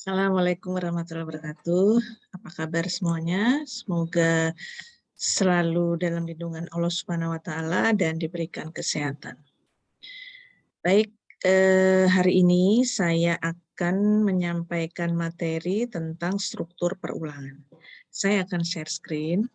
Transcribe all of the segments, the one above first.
Assalamualaikum warahmatullahi wabarakatuh. Apa kabar semuanya? Semoga selalu dalam lindungan Allah Subhanahu wa taala dan diberikan kesehatan. Baik, hari ini saya akan menyampaikan materi tentang struktur perulangan. Saya akan share screen.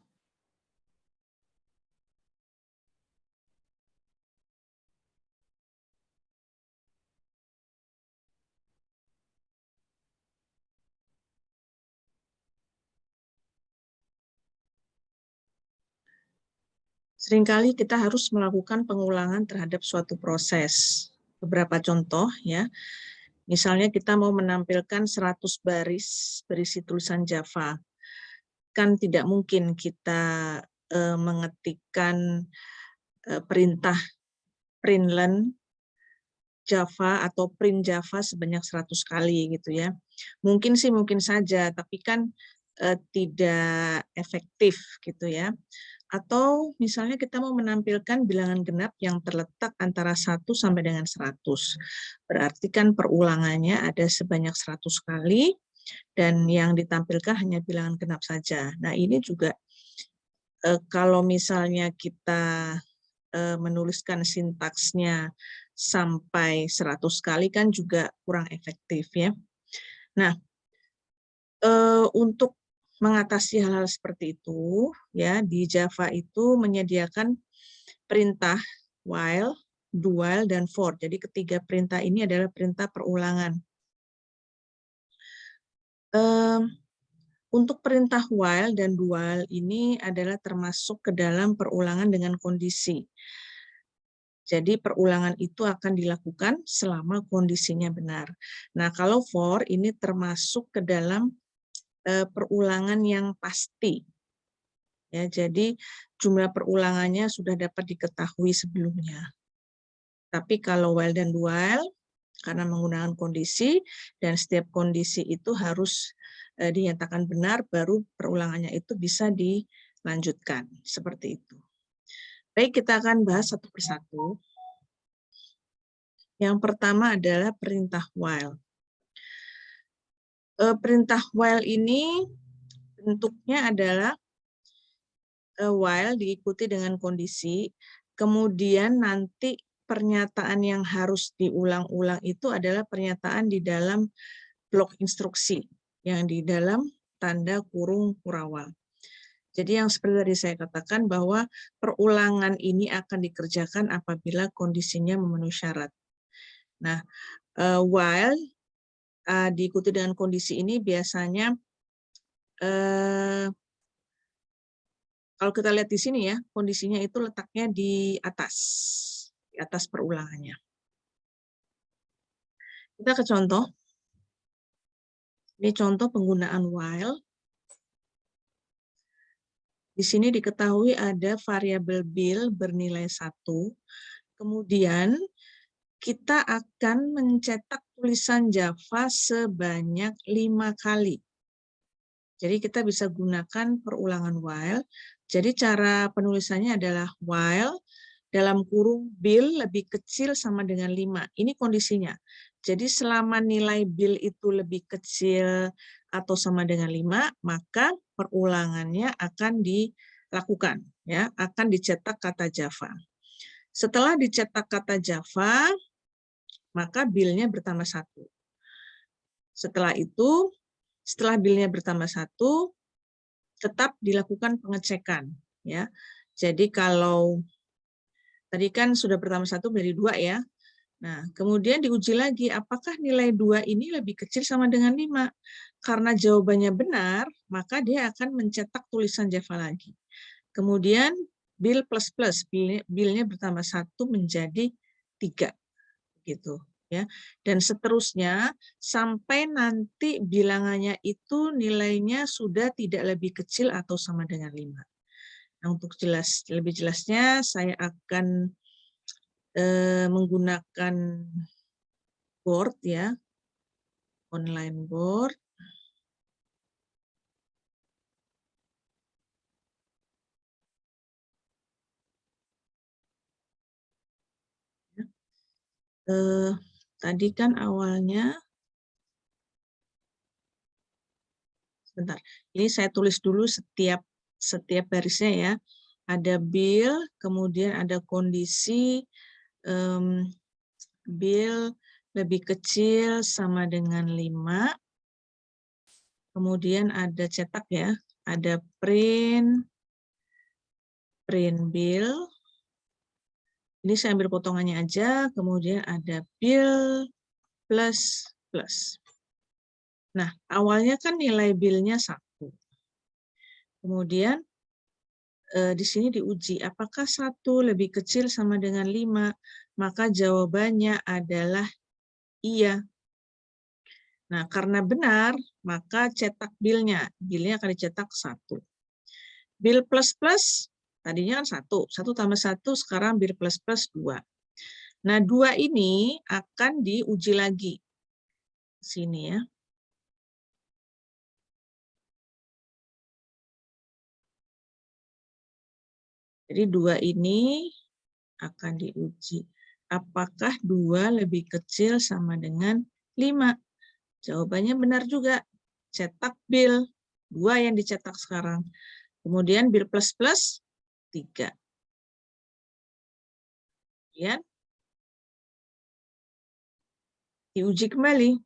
Seringkali kita harus melakukan pengulangan terhadap suatu proses. Beberapa contoh ya. Misalnya kita mau menampilkan 100 baris berisi tulisan Java. Kan tidak mungkin kita mengetikkan perintah println Java atau print Java sebanyak 100 kali gitu ya. Mungkin sih mungkin saja, tapi kan tidak efektif gitu ya. Atau misalnya kita mau menampilkan bilangan genap yang terletak antara 1 sampai dengan 100. Berarti kan perulangannya ada sebanyak 100 kali dan yang ditampilkan hanya bilangan genap saja. Nah, ini juga kalau misalnya kita menuliskan sintaksnya sampai 100 kali kan juga kurang efektif ya. Nah, untuk mengatasi hal-hal seperti itu ya, di Java itu menyediakan perintah while, do while, dan for. Jadi ketiga perintah ini adalah perintah perulangan. Untuk perintah while dan do while ini adalah termasuk ke dalam perulangan dengan kondisi. Jadi perulangan itu akan dilakukan selama kondisinya benar. Nah, kalau for ini termasuk ke dalam perulangan yang pasti. Ya, jadi jumlah perulangannya sudah dapat diketahui sebelumnya. Tapi kalau while dan do while, karena menggunakan kondisi, dan setiap kondisi itu harus dinyatakan benar, baru perulangannya itu bisa dilanjutkan. Seperti itu. Baik, kita akan bahas satu persatu. Yang pertama adalah perintah while. Perintah while ini bentuknya adalah while diikuti dengan kondisi, kemudian nanti pernyataan yang harus diulang-ulang itu adalah pernyataan di dalam blok instruksi, yang di dalam tanda kurung kurawal. Jadi yang seperti tadi saya katakan bahwa perulangan ini akan dikerjakan apabila kondisinya memenuhi syarat. Nah, while diikuti dengan kondisi ini biasanya kalau kita lihat di sini ya, kondisinya itu letaknya di atas perulangannya. Kita ke contoh. Ini contoh penggunaan while. Di sini diketahui ada variabel bil bernilai 1. Kemudian kita akan mencetak tulisan Java sebanyak 5 kali. Jadi kita bisa gunakan perulangan while. Jadi cara penulisannya adalah while dalam kurung bil lebih kecil sama dengan 5. Ini kondisinya. Jadi selama nilai bil itu lebih kecil atau sama dengan 5, maka perulangannya akan dilakukan, ya, akan dicetak kata Java. Setelah dicetak kata Java, maka bilnya bertambah 1. Setelah itu, setelah bilnya bertambah 1, tetap dilakukan pengecekan, ya. Jadi kalau tadi kan sudah bertambah 1 menjadi 2 ya. Nah, kemudian diuji lagi apakah nilai 2 ini lebih kecil sama dengan 5. Karena jawabannya benar, maka dia akan mencetak tulisan Java lagi. Kemudian bil plus plus, bilnya bertambah 1 menjadi 3 gitu. Ya, dan seterusnya sampai nanti bilangannya itu nilainya sudah tidak lebih kecil atau sama dengan 5. Nah, untuk lebih jelasnya saya akan menggunakan board ya, online board. Tadi kan awalnya Bentar, ini saya tulis dulu setiap barisnya ya. Ada bill, kemudian ada kondisi bill lebih kecil sama dengan 5. Kemudian ada cetak ya, ada print bill. Ini saya ambil potongannya aja, kemudian ada bill plus. Nah, awalnya kan nilai bill-nya 1. Kemudian di sini diuji, apakah 1 lebih kecil sama dengan 5? Maka jawabannya adalah iya. Nah, karena benar, maka cetak bill-nya. Bill-nya akan dicetak 1. Bill plus, tadinya kan 1. 1 tambah 1, sekarang bill plus 2. Nah, 2 ini akan diuji lagi. Sini ya. Jadi 2 ini akan diuji. Apakah 2 lebih kecil sama dengan 5? Jawabannya benar juga. Cetak bill. 2 yang dicetak sekarang. Kemudian bill plus 3. Kemudian diuji kembali.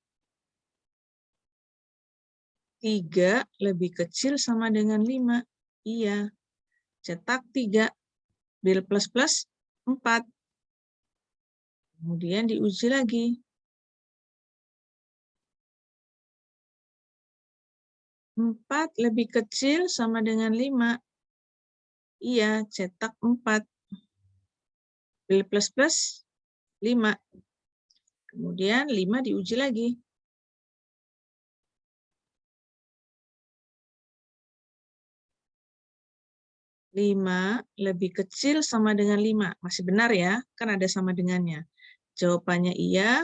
3 lebih kecil sama dengan 5. Iya. Cetak 3. Bill plus 4. Kemudian diuji lagi. 4 lebih kecil sama dengan 5. Iya, cetak 4. Bill plus 5. Kemudian 5 diuji lagi. 5 lebih kecil sama dengan 5. Masih benar ya, kan ada sama dengannya. Jawabannya iya,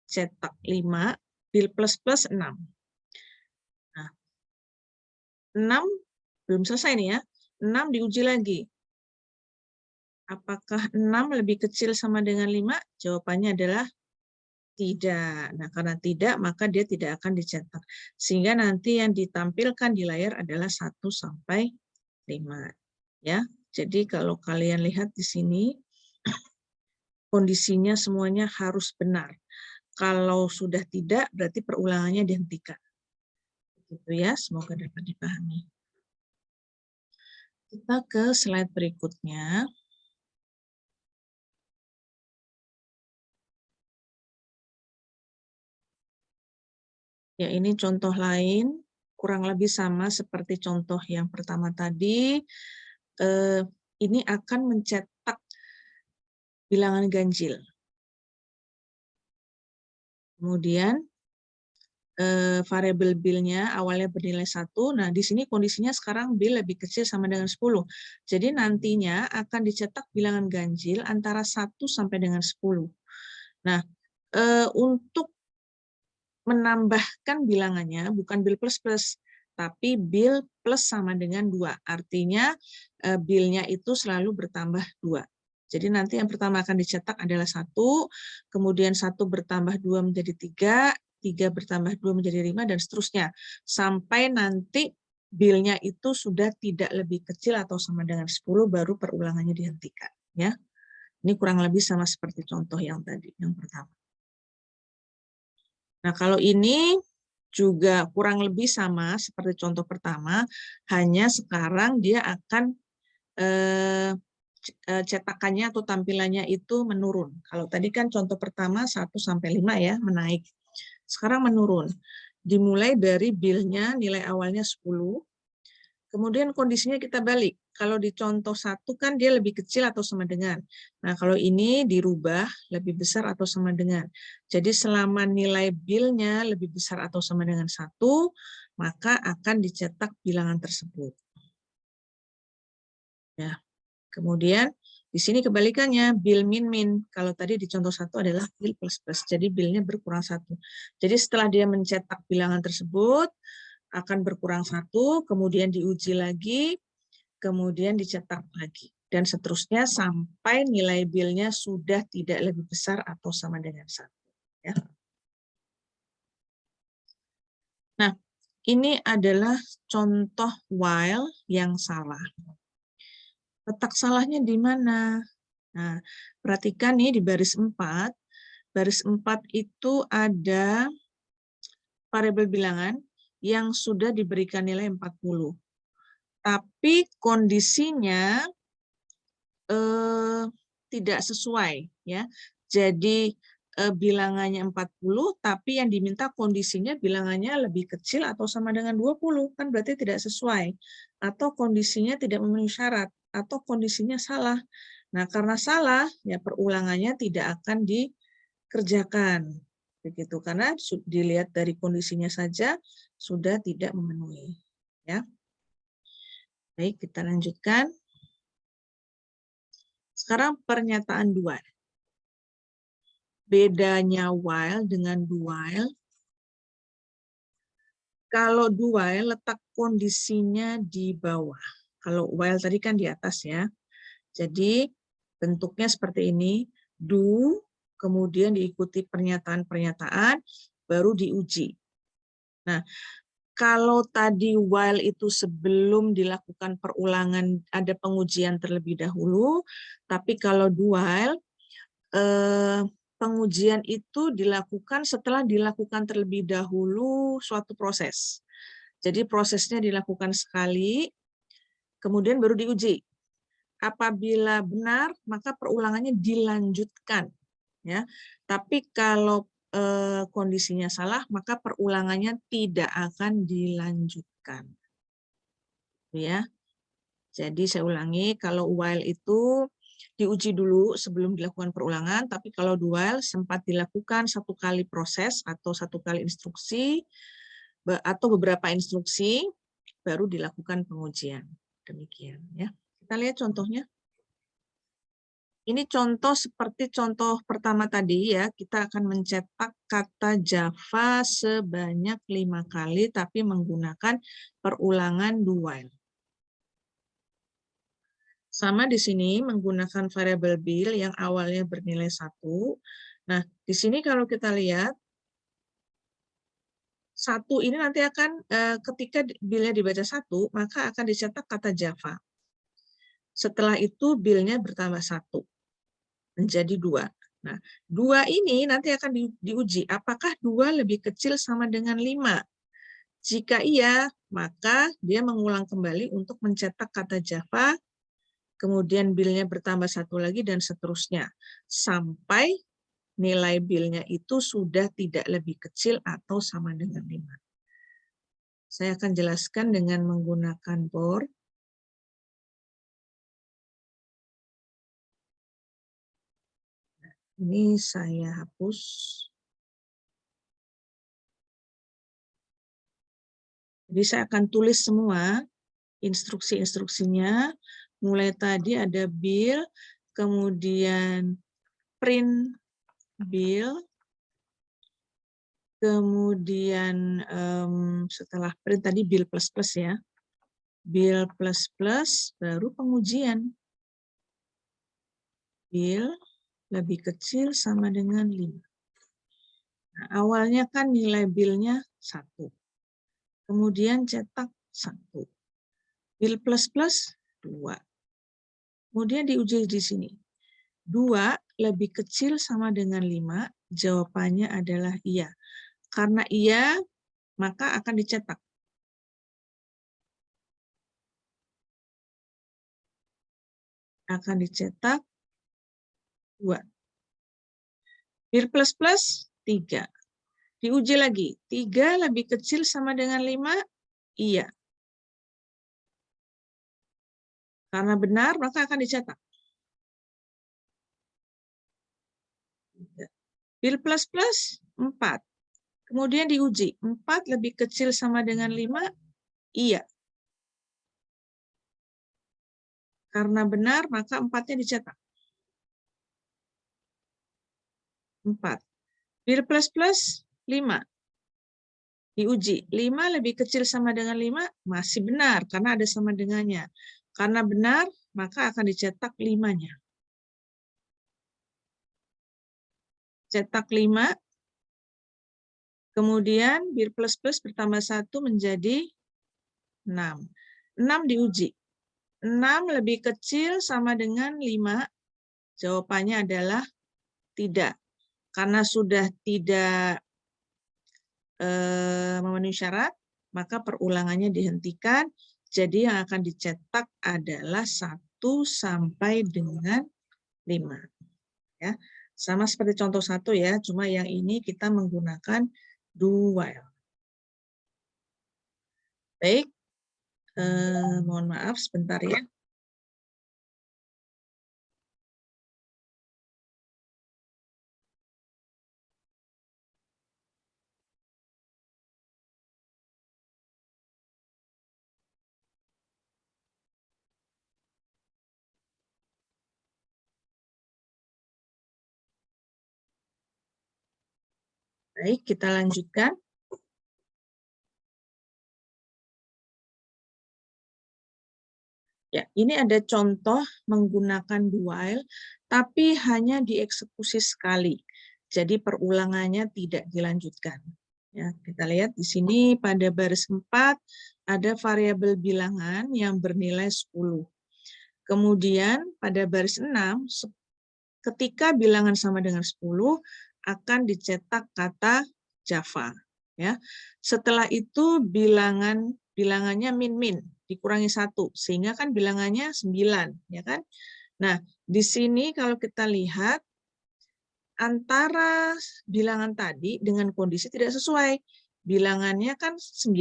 cetak 5, bill plus 6. Nah, 6 belum selesai nih ya. 6 diuji lagi. Apakah 6 lebih kecil sama dengan 5? Jawabannya adalah tidak. Nah, karena tidak, maka dia tidak akan dicetak. Sehingga nanti yang ditampilkan di layar adalah 1 sampai 5. Ya. Jadi kalau kalian lihat di sini, kondisinya semuanya harus benar. Kalau sudah tidak, berarti perulangannya dihentikan. Begitu ya, semoga dapat dipahami. Kita ke slide berikutnya. Ya, ini contoh lain, kurang lebih sama seperti contoh yang pertama tadi. Ini akan mencetak bilangan ganjil. Kemudian variabel bill-nya awalnya bernilai 1. Nah, di sini kondisinya sekarang bill lebih kecil sama dengan 10. Jadi nantinya akan dicetak bilangan ganjil antara 1 sampai dengan 10. Nah, untuk menambahkan bilangannya bukan bill plus, tapi bill plus sama dengan 2. Artinya bill-nya itu selalu bertambah 2. Jadi nanti yang pertama akan dicetak adalah 1, kemudian 1 bertambah 2 menjadi 3, 3 bertambah 2 menjadi 5, dan seterusnya. Sampai nanti bill-nya itu sudah tidak lebih kecil atau sama dengan 10, baru perulangannya dihentikan. Ya. Ini kurang lebih sama seperti contoh yang tadi, yang pertama. Nah, kalau ini juga kurang lebih sama seperti contoh pertama, hanya sekarang dia akan cetakannya atau tampilannya itu menurun. Kalau tadi kan contoh pertama 1 sampai 5 ya, menaik. Sekarang menurun. Dimulai dari bill-nya nilai awalnya 10, kemudian kondisinya kita balik. Kalau di contoh 1 kan dia lebih kecil atau sama dengan. Nah, kalau ini dirubah lebih besar atau sama dengan. Jadi selama nilai bill-nya lebih besar atau sama dengan 1, maka akan dicetak bilangan tersebut. Ya. Kemudian di sini kebalikannya, bill min. Kalau tadi di contoh 1 adalah bill plus, jadi bill-nya berkurang 1. Jadi setelah dia mencetak bilangan tersebut, akan berkurang 1, kemudian diuji lagi, kemudian dicetak lagi. Dan seterusnya sampai nilai bill-nya sudah tidak lebih besar atau sama dengan 1. Ya. Nah, Ini adalah contoh while yang salah. Letak salahnya di mana? Nah, perhatikan nih di baris 4. Baris 4 itu ada variabel bilangan yang sudah diberikan nilai 40. Tapi kondisinya tidak sesuai, ya. Jadi bilangannya 40, tapi yang diminta kondisinya bilangannya lebih kecil atau sama dengan 20, kan berarti tidak sesuai. Atau kondisinya tidak memenuhi syarat, atau kondisinya salah. Nah, karena salah, ya perulangannya tidak akan dikerjakan. Begitu, karena dilihat dari kondisinya saja sudah tidak memenuhi. Ya. Baik, kita lanjutkan. Sekarang pernyataan 2. Bedanya while dengan do while. Kalau do while letak kondisinya di bawah. Kalau while tadi kan di atas ya. Jadi bentuknya seperti ini. Do, kemudian diikuti pernyataan-pernyataan, baru diuji. Nah, kalau tadi while itu sebelum dilakukan perulangan ada pengujian terlebih dahulu, tapi kalau do while pengujian itu dilakukan setelah dilakukan terlebih dahulu suatu proses. Jadi prosesnya dilakukan sekali, kemudian baru diuji. Apabila benar, maka perulangannya dilanjutkan. Ya. Tapi kalau kondisinya salah, maka perulangannya tidak akan dilanjutkan. Ya. Jadi saya ulangi, kalau while itu diuji dulu sebelum dilakukan perulangan, tapi kalau do while sempat dilakukan satu kali proses atau satu kali instruksi atau beberapa instruksi, baru dilakukan pengujian. Demikian ya. Kita lihat contohnya. Ini contoh seperti contoh pertama tadi ya, kita akan mencetak kata Java sebanyak 5 kali tapi menggunakan perulangan do while. Sama di sini menggunakan variabel bil yang awalnya bernilai 1. Nah, di sini kalau kita lihat, 1 ini nanti akan, ketika bilnya dibaca 1, maka akan dicetak kata Java. Setelah itu bilnya bertambah 1, menjadi 2. Nah, 2 ini nanti akan diuji, apakah 2 lebih kecil sama dengan 5? Jika iya, maka dia mengulang kembali untuk mencetak kata Java, kemudian bilnya bertambah 1 lagi, dan seterusnya. Sampai nilai bilnya itu sudah tidak lebih kecil atau sama dengan 5. Saya akan jelaskan dengan menggunakan board. Ini saya hapus. Jadi saya akan tulis semua instruksi-instruksinya. Mulai tadi ada bill, kemudian print bill, kemudian setelah print tadi bill plus plus ya. Bill plus plus, baru pengujian. Bill lebih kecil sama dengan 5. Nah, awalnya kan nilai billnya 1. Kemudian cetak 1. Bill plus plus 2. Kemudian diuji di sini. 2 lebih kecil sama dengan 5, jawabannya adalah iya. Karena iya, maka akan dicetak. Akan dicetak 2. Bill plus plus 3. Diuji lagi. 3 lebih kecil sama dengan 5, iya. Karena benar, maka akan dicetak. Bill plus plus 4. Kemudian diuji. 4 lebih kecil sama dengan 5, iya. Karena benar, maka 4-nya dicetak. 4. Bill plus plus 5. Diuji. 5 lebih kecil sama dengan 5, masih benar, karena ada sama dengannya. Karena benar, maka akan dicetak 5-nya. Cetak 5, Kemudian bil plus bertambah 1 menjadi 6. 6 diuji. 6 lebih kecil sama dengan 5. Jawabannya adalah tidak. Karena sudah tidak memenuhi syarat, maka perulangannya dihentikan. Jadi yang akan dicetak adalah 1 sampai dengan 5. Ya. Sama seperti contoh 1 ya, cuma yang ini kita menggunakan do while. Baik, mohon maaf sebentar ya. Baik, kita lanjutkan. Ya, ini ada contoh menggunakan do while, tapi hanya dieksekusi sekali. Jadi perulangannya tidak dilanjutkan. Ya, kita lihat di sini pada baris 4 ada variabel bilangan yang bernilai 10. Kemudian pada baris 6, ketika bilangan sama dengan 10, akan dicetak kata Java. Ya. Setelah itu bilangannya min-min, dikurangi 1, sehingga kan bilangannya 9. Ya kan? Nah, di sini kalau kita lihat, antara bilangan tadi dengan kondisi tidak sesuai. Bilangannya kan 9.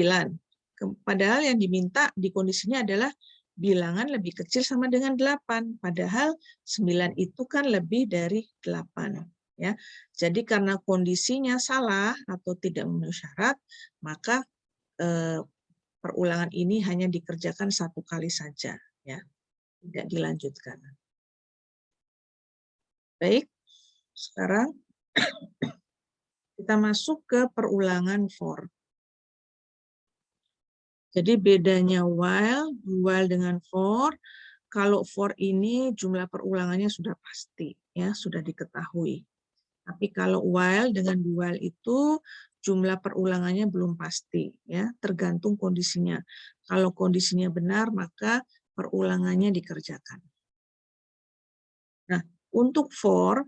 Padahal yang diminta di kondisinya adalah bilangan lebih kecil sama dengan 8. Padahal 9 itu kan lebih dari 8. Ya. Jadi karena kondisinya salah atau tidak memenuhi syarat, maka perulangan ini hanya dikerjakan 1 kali saja. Ya. Tidak dilanjutkan. Baik, sekarang kita masuk ke perulangan for. Jadi bedanya while dengan for. Kalau for ini jumlah perulangannya sudah pasti, ya sudah diketahui. Tapi kalau while dengan do while itu jumlah perulangannya belum pasti, ya tergantung kondisinya. Kalau kondisinya benar maka perulangannya dikerjakan. Nah, untuk for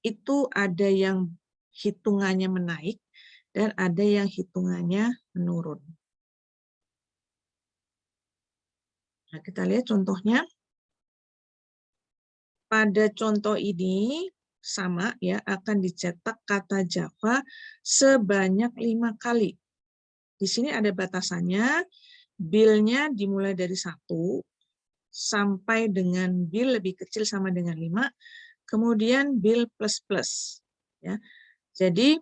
itu ada yang hitungannya menaik dan ada yang hitungannya menurun. Nah, kita lihat contohnya. Pada contoh ini sama ya, akan dicetak kata Java sebanyak 5 kali. Di sini ada batasannya, bil-nya dimulai dari 1 sampai dengan bil lebih kecil sama dengan 5, kemudian bil plus. Ya. Jadi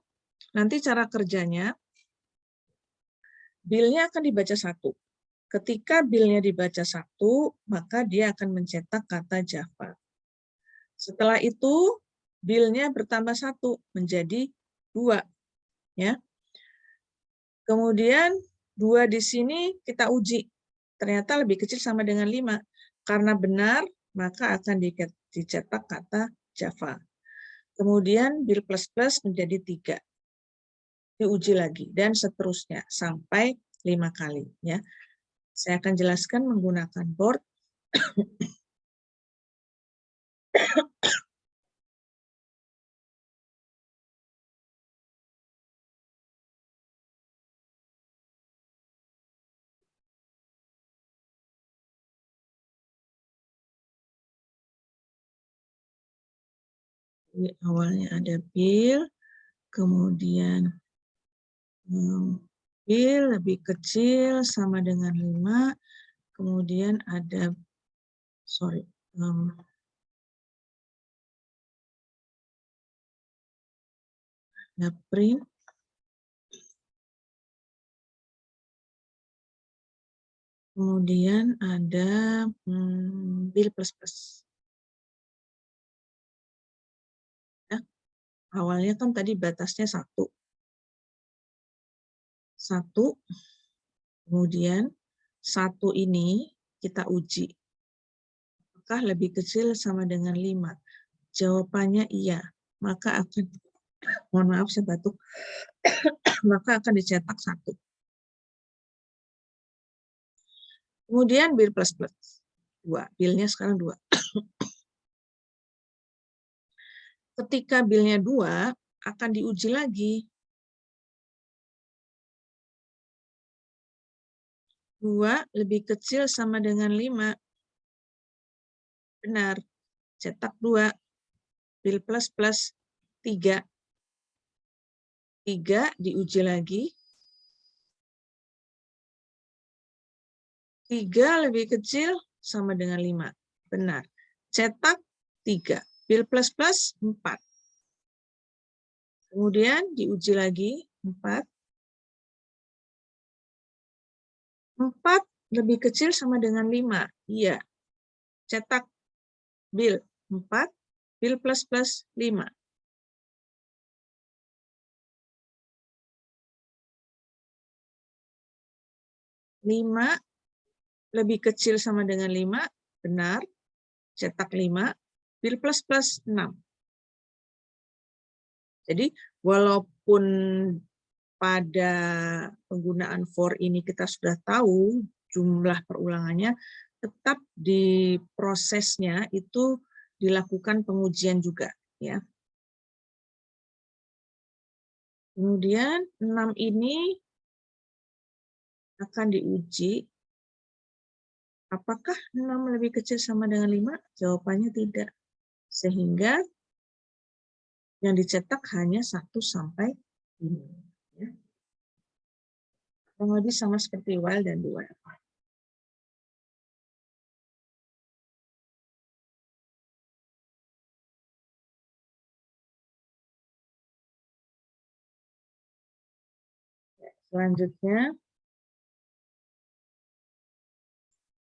nanti cara kerjanya, bil-nya akan dibaca 1. Ketika bil-nya dibaca 1, maka dia akan mencetak kata Java. Setelah itu, bil-nya bertambah 1 menjadi 2. Ya. Kemudian 2 di sini kita uji. Ternyata lebih kecil sama dengan 5. Karena benar, maka akan dicetak kata Java. Kemudian bil plus menjadi 3. Diuji lagi, dan seterusnya sampai 5 kali. Ya. Saya akan jelaskan menggunakan board. Jadi, awalnya ada bil, kemudian bil lebih kecil sama dengan 5, kemudian ada print, kemudian ada bil plus. Ya. Awalnya kan tadi batasnya 1. 1, kemudian 1 ini kita uji. Apakah lebih kecil sama dengan 5? Jawabannya iya, maka akan Mohon maaf, saya batuk. Maka akan dicetak 1. Kemudian bil plus plus 2. Bilnya sekarang 2. Ketika bilnya 2, akan diuji lagi. 2 lebih kecil sama dengan 5. Benar. Cetak 2. Bil plus plus 3. 3 diuji lagi. 3 lebih kecil sama dengan 5. Benar. Cetak 3. Bil plus plus 4. Kemudian diuji lagi 4. 4 lebih kecil sama dengan 5. Iya. Cetak bil 4. Bil plus plus 5. 5 lebih kecil sama dengan 5. Benar. Cetak 5. Bil plus plus 6. Jadi walaupun pada penggunaan for ini kita sudah tahu jumlah perulangannya, tetap di prosesnya itu dilakukan pengujian juga, ya. Kemudian 6 ini akan diuji. Apakah 6 lebih kecil sama dengan 5? Jawabannya tidak. Sehingga yang dicetak hanya 1 sampai 5. Ya. Kurang lebih sama seperti while dan do while. Selanjutnya,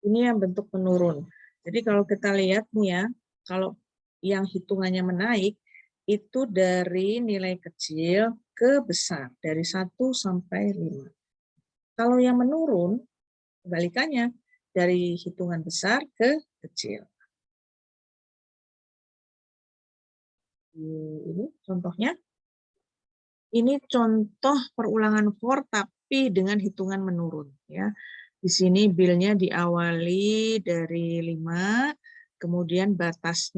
ini yang bentuk menurun. Jadi kalau kita lihat nih ya, kalau yang hitungannya menaik, itu dari nilai kecil ke besar, dari 1 sampai 5. Kalau yang menurun, kebalikannya, dari hitungan besar ke kecil. Ini contohnya. Ini contoh perulangan for tapi dengan hitungan menurun, ya. Di sini bilnya diawali dari 5, kemudian batas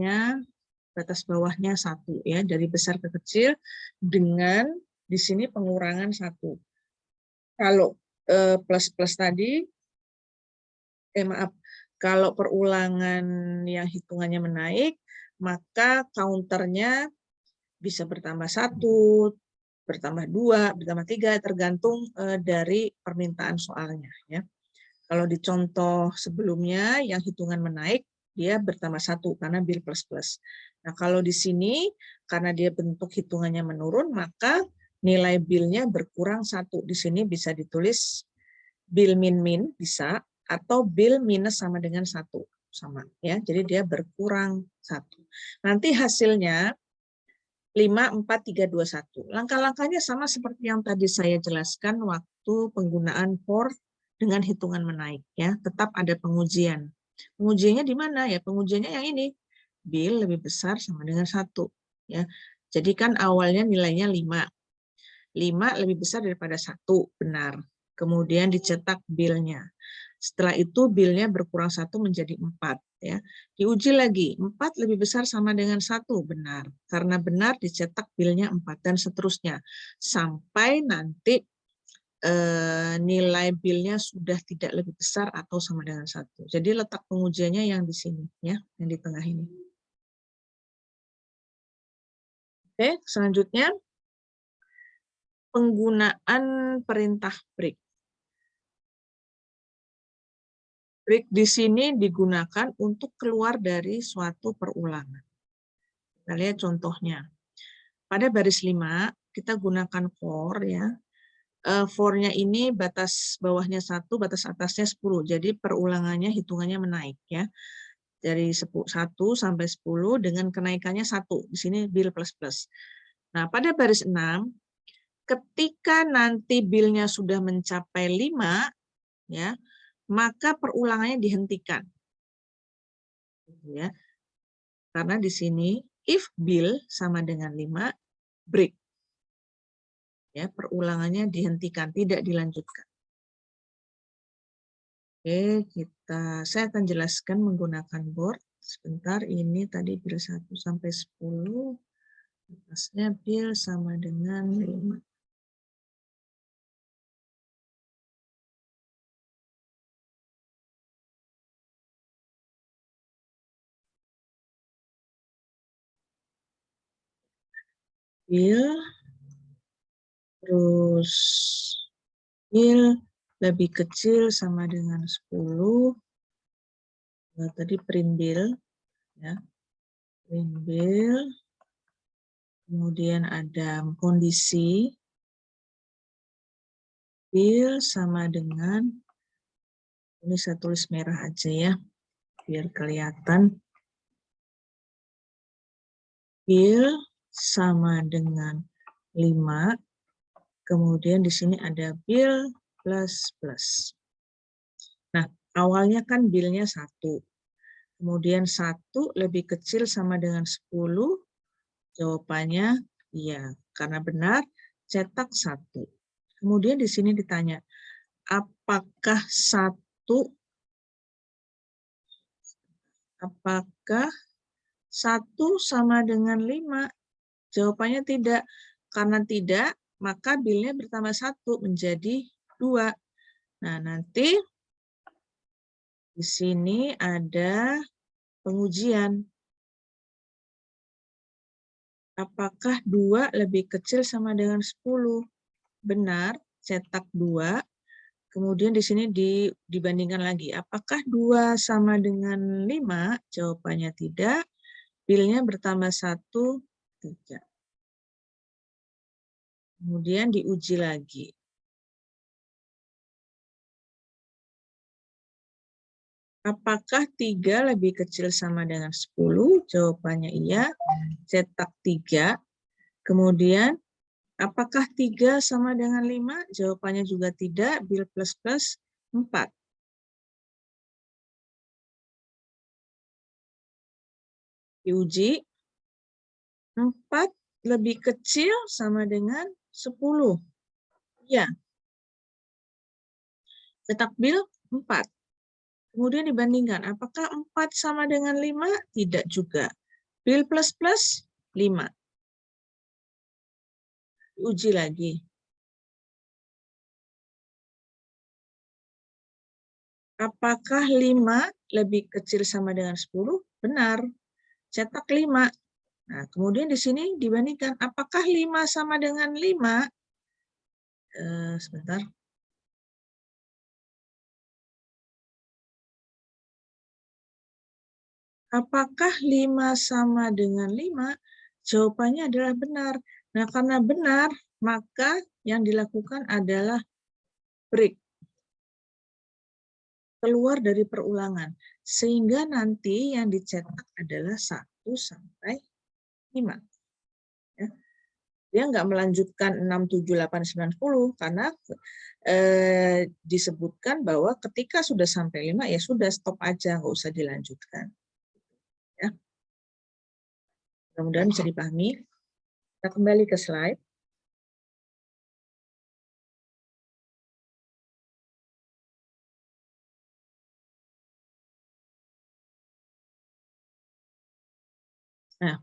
bawahnya 1, ya, dari besar ke kecil, dengan di sini pengurangan 1. Kalau plus-plus tadi, kalau perulangan yang hitungannya menaik, maka counternya bisa bertambah 1, bertambah 2, bertambah 3, tergantung dari permintaan soalnya, ya. Kalau di contoh sebelumnya yang hitungan menaik, dia bertambah 1 karena bil plus plus. Nah, kalau di sini karena dia bentuk hitungannya menurun, maka nilai bilnya berkurang 1. Di sini bisa ditulis bil min bisa, atau bil minus sama dengan 1. Sama, ya. Jadi dia berkurang 1. Nanti hasilnya 5, 4, 3, 2, 1. Langkah-langkahnya sama seperti yang tadi saya jelaskan waktu penggunaan for dengan hitungan menaik, ya. Tetap ada pengujian. Pengujiannya di mana? Ya, pengujiannya yang ini. Bil lebih besar sama dengan 1, ya. Jadi kan awalnya nilainya 5. 5 lebih besar daripada 1, benar. Kemudian dicetak bilnya. Setelah itu bilnya berkurang 1 menjadi 4. Ya. Diuji lagi, 4 lebih besar sama dengan 1, benar. Karena benar dicetak bilnya 4, dan seterusnya. Sampai nanti nilai bilnya sudah tidak lebih besar atau sama dengan 1. Jadi letak pengujiannya yang di sini, ya, yang di tengah ini. Oke, selanjutnya penggunaan perintah break. Break di sini digunakan untuk keluar dari suatu perulangan. Kita lihat contohnya. Pada baris 5, kita gunakan for, ya. For-nya ini batas bawahnya 1, batas atasnya 10. Jadi perulangannya hitungannya menaik, ya. Dari 1 sampai 10 dengan kenaikannya 1. Di sini bil plus plus. Nah, pada baris 6, ketika nanti bilnya sudah mencapai 5, ya, maka perulangannya dihentikan. Ya. Karena di sini if bill sama dengan 5, break. Ya, perulangannya dihentikan, tidak dilanjutkan. Oke, saya akan jelaskan menggunakan board. Sebentar, ini tadi bil 1 sampai 10. Atasnya bil sama dengan 5. Bil, terus bil lebih kecil sama dengan 10. Nah, tadi print bil, ya. Print bil, kemudian ada kondisi bil sama dengan, ini saya tulis merah aja ya, biar kelihatan. Bil sama dengan 5, kemudian di sini ada bil plus. Nah, awalnya kan bilnya 1, kemudian 1 lebih kecil sama dengan 10, jawabannya iya, karena benar, cetak 1. Kemudian di sini ditanya, apakah 1 sama dengan 5? Jawabannya tidak. Karena tidak, maka bilnya bertambah 1 menjadi 2. Nah, nanti di sini ada pengujian. Apakah 2 lebih kecil sama dengan 10? Benar, cetak 2. Kemudian di sini dibandingkan lagi. Apakah 2 sama dengan 5? Jawabannya tidak. Bilnya bertambah 1, 3. Kemudian diuji lagi. Apakah 3 lebih kecil sama dengan 10? Jawabannya iya. Cetak 3. Kemudian, apakah 3 sama dengan 5? Jawabannya juga tidak. Bil plus 4. Diuji. 4 lebih kecil sama dengan 10. Ya. Cetak bil 4. Kemudian dibandingkan, apakah 4 sama dengan 5? Tidak juga. Bil plus 5. Uji lagi. Apakah 5 lebih kecil sama dengan 10? Benar. Cetak 5. Nah, kemudian di sini dibandingkan, apakah 5 sama dengan 5? Sebentar. Apakah 5 sama dengan 5? Jawabannya adalah benar. Nah, karena benar, maka yang dilakukan adalah break. Keluar dari perulangan. Sehingga nanti yang dicetak adalah 1 sampai 5. Ya. Dia nggak melanjutkan 6, 7, 8, 9, 10 karena disebutkan bahwa ketika sudah sampai 5 ya sudah stop aja, nggak usah dilanjutkan. Ya. Mudah-mudahan bisa dipahami. Kita kembali ke slide. Nah,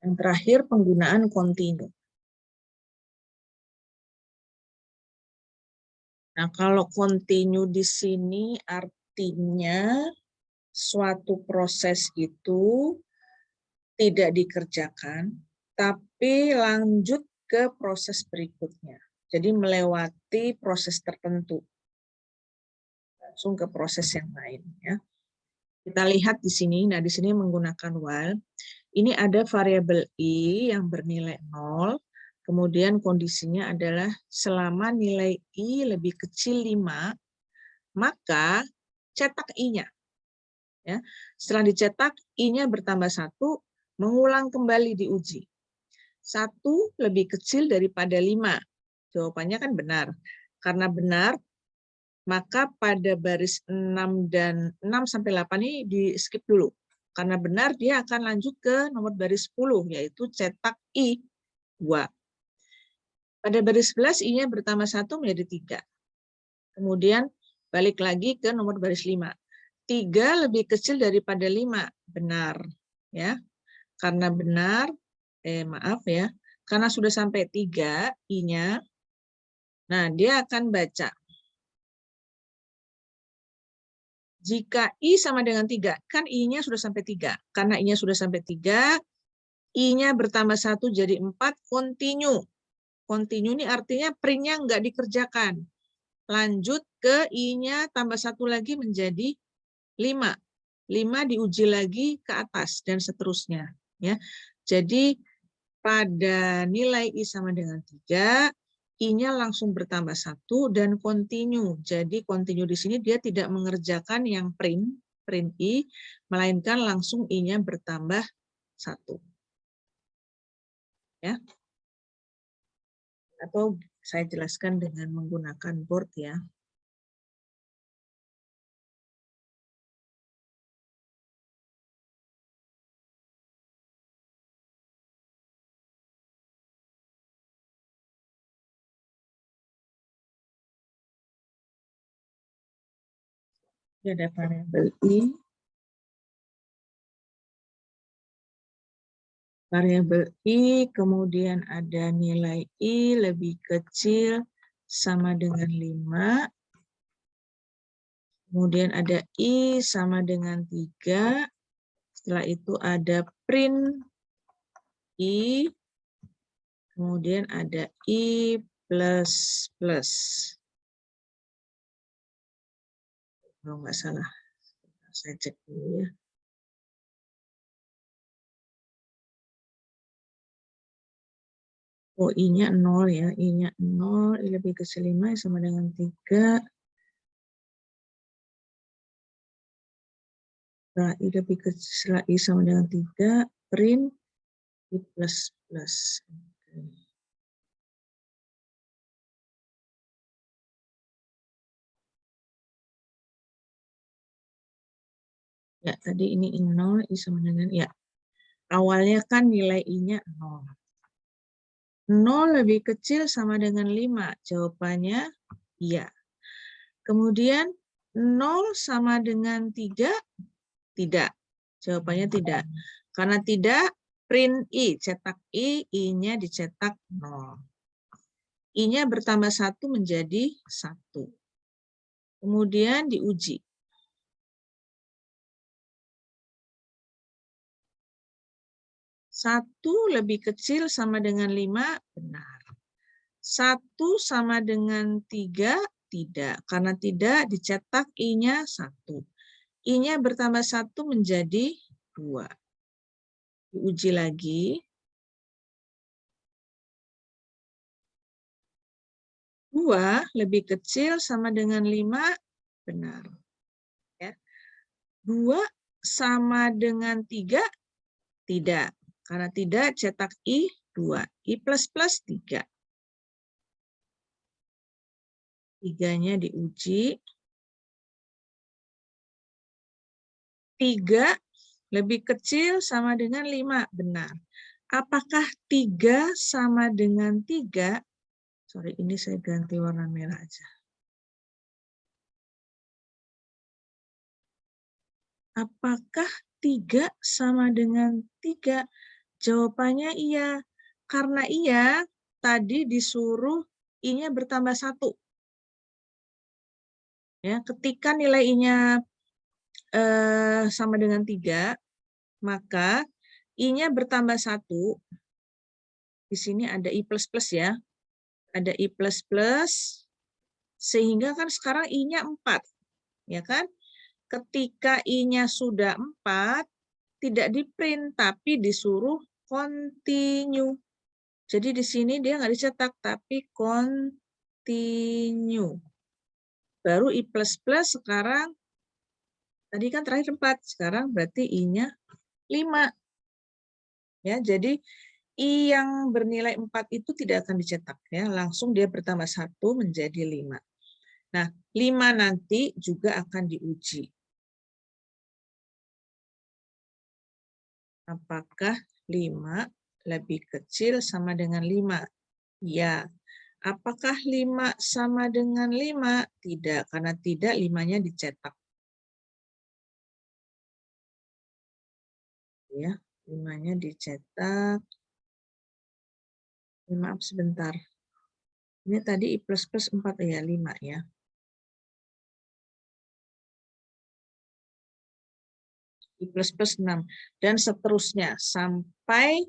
yang terakhir penggunaan kontinu. Nah, kalau kontinu di sini artinya suatu proses itu tidak dikerjakan, tapi lanjut ke proses berikutnya. Jadi melewati proses tertentu, langsung ke proses yang lain. Ya. Kita lihat di sini, nah di sini menggunakan while. Ini ada variabel i yang bernilai 0, kemudian kondisinya adalah selama nilai i lebih kecil 5, maka cetak i-nya. Ya. Setelah dicetak, i-nya bertambah 1, mengulang kembali diuji. 1 lebih kecil daripada 5. Jawabannya kan benar. Karena benar, maka pada baris 6 dan 6 sampai 8 ini di skip dulu. Karena benar, dia akan lanjut ke nomor baris 10, yaitu cetak i. 2. Pada baris 11, I-nya bertambah 1 menjadi 3. Kemudian balik lagi ke nomor baris 5. 3 lebih kecil daripada 5. Benar. Ya. Karena benar, maaf ya, karena sudah sampai 3 I-nya, nah dia akan baca. Jika I sama dengan 3, kan I-nya sudah sampai 3. Karena I-nya sudah sampai 3, I-nya bertambah 1 jadi 4, continue. Continue ini artinya print-nya nggak dikerjakan. Lanjut ke I-nya tambah 1 lagi menjadi 5. 5 diuji lagi ke atas, dan seterusnya. Ya. Jadi, pada nilai I sama dengan 3, I-nya langsung bertambah 1 dan continue. Jadi, continue di sini dia tidak mengerjakan yang print I, melainkan langsung I-nya bertambah 1. Ya. Atau saya jelaskan dengan menggunakan board ya. Ini ada variabel I. Variabel I, kemudian ada nilai I lebih kecil sama dengan 5. Kemudian ada I sama dengan 3. Setelah itu ada print I. Kemudian ada I plus plus. Kalau nggak salah, saya cek dulu ya. Oh, I-nya 0 ya. I-nya 0, I lebih kecil 5 sama dengan 3. Setelah I lebih kecil, setelah I sama dengan 3, print I plus plus. Ya, tadi ini I0, I sama dengan, ya. Awalnya kan nilai I-nya 0. 0 lebih kecil sama dengan 5. Jawabannya iya. Kemudian 0 sama dengan 3, tidak. Jawabannya tidak. Karena tidak, print I, cetak I, I-nya dicetak 0. I-nya bertambah 1 menjadi 1. Kemudian diuji. 1 lebih kecil sama dengan 5, benar. 1 sama dengan 3, tidak. Karena tidak, dicetak I-nya 1. I-nya bertambah 1 menjadi 2. Diuji lagi. 2 lebih kecil sama dengan 5, benar. Ya. 2 sama dengan 3, tidak. Karena tidak, cetak I, 2. I plus plus 3. 3-nya diuji. 3 lebih kecil sama dengan 5, benar. Apakah 3 sama dengan 3? Sorry, ini saya ganti warna merah aja. Apakah 3 sama dengan 3? Jawabannya iya. Karena iya, tadi disuruh I-nya bertambah 1. Ya, ketika nilai I-nya sama dengan 3, maka I-nya bertambah 1. Di sini ada I plus plus ya. Ada I plus plus, sehingga kan sekarang I-nya 4. Ya kan? Ketika I-nya sudah 4, tidak di-print, tapi disuruh continue. Jadi di sini dia nggak dicetak, tapi continue. Baru I plus plus sekarang, tadi kan terakhir 4, sekarang berarti I-nya 5. Ya, jadi I yang bernilai 4 itu tidak akan dicetak. Ya, langsung dia bertambah 1 menjadi 5. Nah, 5 nanti juga akan diuji. Apakah 5 lebih kecil sama dengan 5? Ya. Apakah 5 sama dengan 5? Tidak, karena tidak 5-nya dicetak. Ya, 5-nya dicetak. Maaf sebentar. Ini tadi I plus 4 ya, 5 ya. I plus 6 dan seterusnya sampai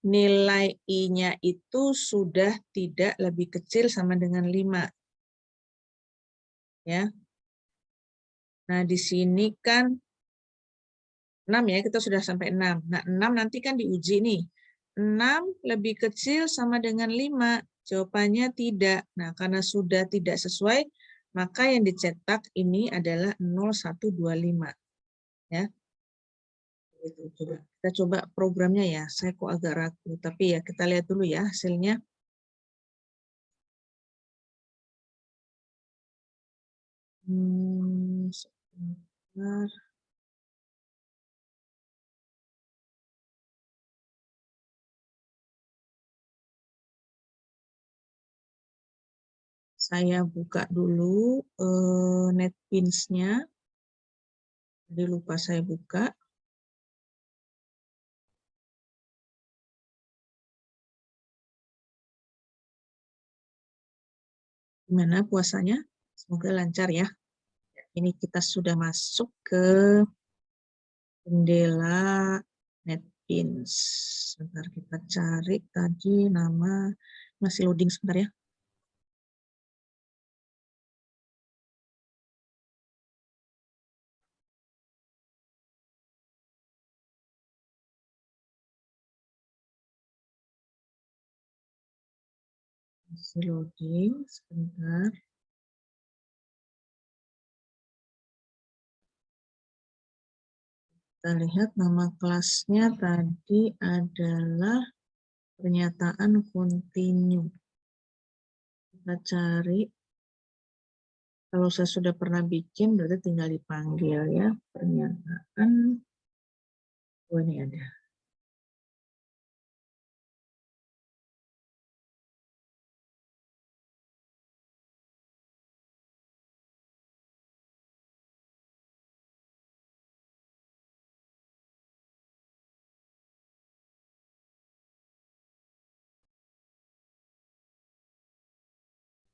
nilai I-nya itu sudah tidak lebih kecil sama dengan 5. Ya. Nah, di sini kan 6 ya, kita sudah sampai 6. Nah, 6 nanti kan diuji nih. 6 lebih kecil sama dengan 5. Jawabannya tidak. Nah, karena sudah tidak sesuai, maka yang dicetak ini adalah 0125. Ya. Kita coba programnya ya. Saya kok agak ragu, tapi ya kita lihat dulu ya hasilnya. Sebentar. Saya buka dulu NetBeans-nya. Jadi lupa saya buka. Gimana puasanya? Semoga lancar ya. Ini kita sudah masuk ke jendela NetBeans. Sebentar kita cari tadi nama, masih loading sebentar ya. Masih loading sebentar. Kita lihat nama kelasnya tadi adalah pernyataan kontinu. Kita cari. Kalau saya sudah pernah bikin, berarti tinggal dipanggil ya. Pernyataan. Oh, ini ada.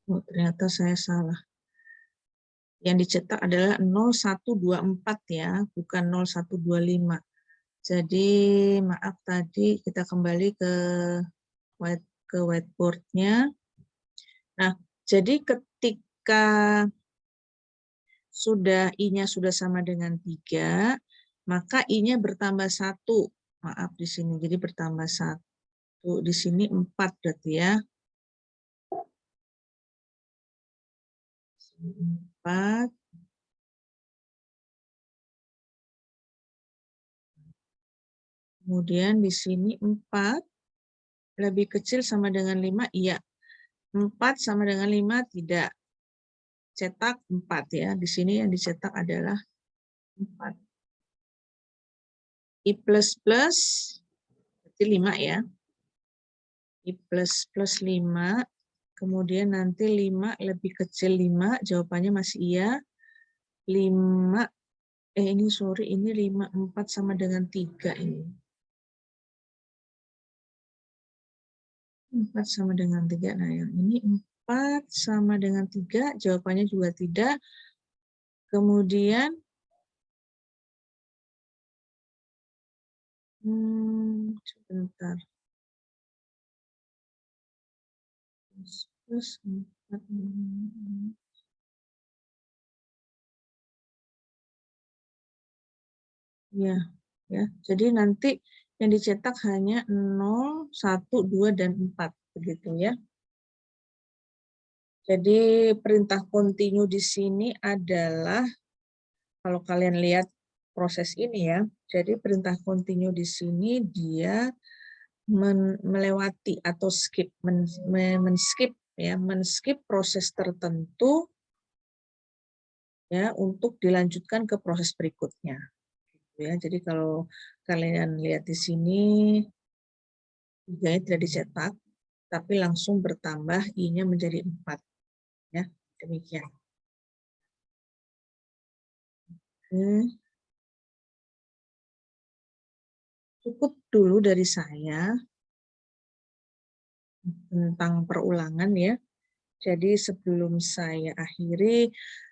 Oh, ternyata saya salah. Yang dicetak adalah 0124 ya, bukan 0125. Jadi maaf tadi kita kembali ke whiteboard-nya. Nah, jadi ketika sudah I-nya sudah sama dengan 3, maka I-nya bertambah 1. Maaf di sini, jadi bertambah 1. Di sini 4 berarti ya. 4. Kemudian di sini 4 lebih kecil sama dengan 5, iya. 4 sama dengan 5, tidak. Cetak 4 ya. Di sini yang dicetak adalah 4. I plus plus, berarti 5 ya. I plus plus 5, kemudian nanti 5 lebih kecil 5, jawabannya masih iya. 5, ini sorry, ini 5, 4 sama dengan 3 ini. 4 sama dengan 3, nah yang ini 4 sama dengan 3, jawabannya juga tidak. Kemudian, sebentar. Plus 4, ya, ya. Jadi nanti yang dicetak hanya 0, 1, 2, dan 4. Begitu ya. Jadi perintah continue di sini adalah, kalau kalian lihat proses ini ya, jadi perintah continue di sini dia melewati atau skip, men-skip ya, men-skip proses tertentu ya untuk dilanjutkan ke proses berikutnya. Ya, jadi kalau kalian lihat di sini 3-nya tidak dicetak, tapi langsung bertambah I-nya menjadi 4. Ya, demikian. Cukup dulu dari saya tentang perulangan ya. Jadi sebelum saya akhiri,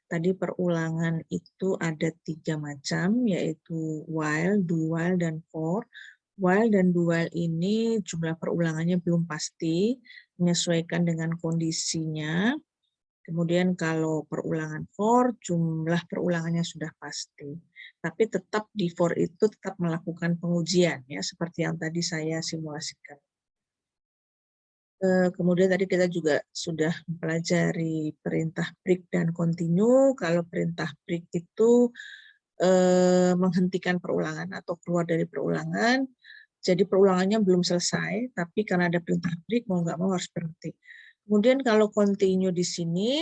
tadi perulangan itu ada 3 macam, yaitu while, do while, dan for. While dan do while ini jumlah perulangannya belum pasti, menyesuaikan dengan kondisinya. Kemudian kalau perulangan for, jumlah perulangannya sudah pasti. Tapi tetap di for itu tetap melakukan pengujian, ya, seperti yang tadi saya simulasikan. Kemudian tadi kita juga sudah mempelajari perintah break dan continue. Kalau perintah break itu menghentikan perulangan atau keluar dari perulangan. Jadi perulangannya belum selesai, tapi karena ada perintah break, mau nggak mau harus berhenti. Kemudian kalau continue di sini,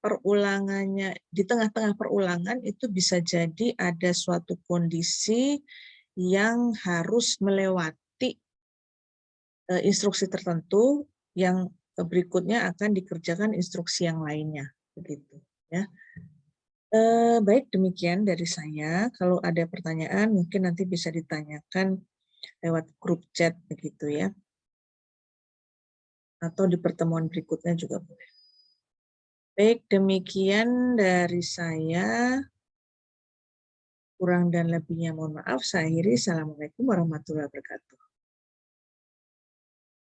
perulangannya di tengah-tengah perulangan itu bisa jadi ada suatu kondisi yang harus melewati instruksi tertentu yang berikutnya akan dikerjakan instruksi yang lainnya, begitu ya. Baik, demikian dari saya. Kalau ada pertanyaan mungkin nanti bisa ditanyakan lewat grup chat begitu ya, atau di pertemuan berikutnya juga boleh. Baik, demikian dari saya. Kurang dan lebihnya mohon maaf. Saya akhiri. Assalamualaikum warahmatullahi wabarakatuh.